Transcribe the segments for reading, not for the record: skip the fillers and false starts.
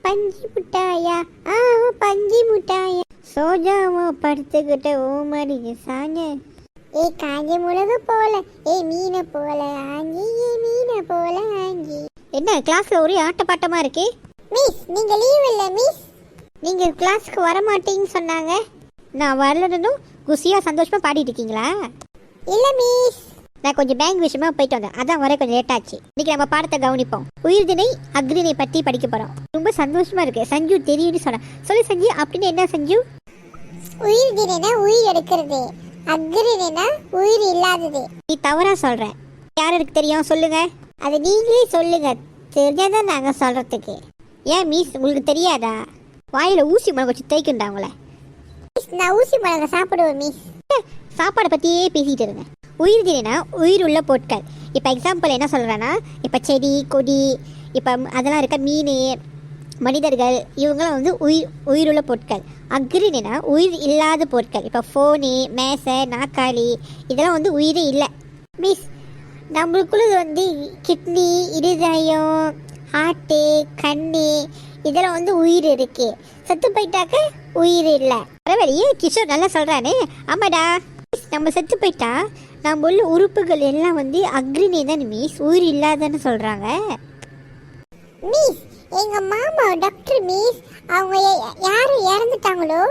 பஞ்சி முட்டாயா பஞ்சி முட்டாயா சோஜாவோ படுத்துக்கிட்ட ஓமடி சாஞ்ச காஞ்ச மிளகு போல மீனை போல ஆஞ்சி மீனை போல ஆஞ்சி. என்ன கிளாஸ்ல ஒரே ஆட்டப்பாட்டமா இருக்கு? மிஸ் நீங்க லீவ் இல்ல மிஸ்? நீங்க கிளாஸ்க்கு வர மாட்டீங்கன்னு சொன்னாங்க. நான் வரலனும் குசியா சந்தோஷமா பாடிட்டு இருக்கீங்களா? இல்ல மிஸ், நான் கொஞ்சம் பேங்க் விஷயமா போயிட்டு வந்தேன், அதான் வர கொஞ்சம் லேட் ஆச்சு. இன்னைக்கு நம்ம பாடத்தை கவனிப்போம். உயிர்திணை அக்ரிணை பத்தி படிக்க போறோம். ரொம்ப சந்தோஷமா இருக்கு. சஞ்சு தெரியும்னு சொன்ன சொல்லி சஞ்சு அப்படின்னு என்ன சஞ்சு? உயிர்திணைனா உயிர் எடுக்கிறது, அக்ரிணைனா உயிர் இல்லாதது. நீ தவறா சொல்ற. யாருக்கு தெரியும் சொல்லுங்க? அது நீங்களே சொல்லுங்க, தெரியாதான் நாங்க சொல்றதுக்கு. ஏன் மிஸ் உங்களுக்கு தெரியாதா? வாயில ஊசி மிளகு வச்சு தேய்க்குண்டா உங்களை? நான் ஊசி மிளகா சாப்பிடுவேன் மிஸ். சாப்பாடை பத்தியே பேசிட்டு இருங்க. உயிர்தினா உயிர் உள்ள பொருட்கள். இப்போ எக்ஸாம்பிள் என்ன சொல்கிறேன்னா, இப்போ செடி கொடி இப்போ அதெல்லாம் இருக்க மீன் மனிதர்கள் இவங்களாம் வந்து உயிருள்ள பொருட்கள். அக்ரினா உயிர் இல்லாத பொருட்கள். இப்போ ஃபோனு மேசை நாற்காலி இதெல்லாம் வந்து உயிரே இல்லை மிஸ். நம்மளுக்குள்ள வந்து கிட்னி இருதயம் ஹார்ட்டு கண்ணு இதெல்லாம் வந்து உயிர் இருக்கு. செத்து போயிட்டாக்க உயிர் இல்லை. பரவாயில்லையே கிஷோர் நல்லா சொல்கிறானே. ஆமாடா, நம்ம செத்து போயிட்டா நம்ம உள்ள உறுப்புகள் எல்லாம் வந்து அக்ரிணை தான் மிஸ், உயிர் இல்லாதன்னு சொல்கிறாங்க மிஸ். எங்கள் மாமா டாக்டர் மிஸ், அவங்க யார் இறந்துட்டாங்களோ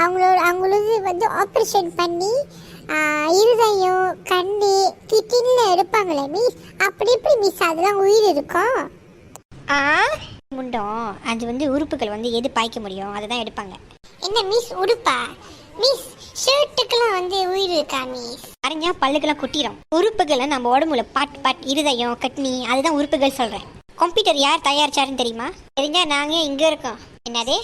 அவங்களது வந்து ஆப்ரேஷன் பண்ணி இருதயம் கண்ணு கிட்னியில் எடுப்பாங்களே மிஸ். அப்படி எப்படி மிஸ் அதெல்லாம் உயிர் இருக்கும்? முண்டம் அது வந்து உறுப்புகள் வந்து எது பாய்க்க முடியும் அதை தான் எடுப்பாங்க. என்ன மிஸ் உடுப்பா மிஸ்? ஷர்ட்டுக்கெல்லாம் வந்து உயிர் இருக்கா மிஸ்? அரைஞ்சா பல்லுக்கெல்லாம் குட்டிடும். உறுப்புகளை நம்ம உடம்புல பாட் இருதயம் கட்னி அதுதான் உறுப்புகள் சொல்கிறேன். கம்ப்யூட்டர் யார் தயாரிச்சாருன்னு தெரியுமா? தெரிஞ்சா நாங்கள் இங்கே இருக்கோம். என்னது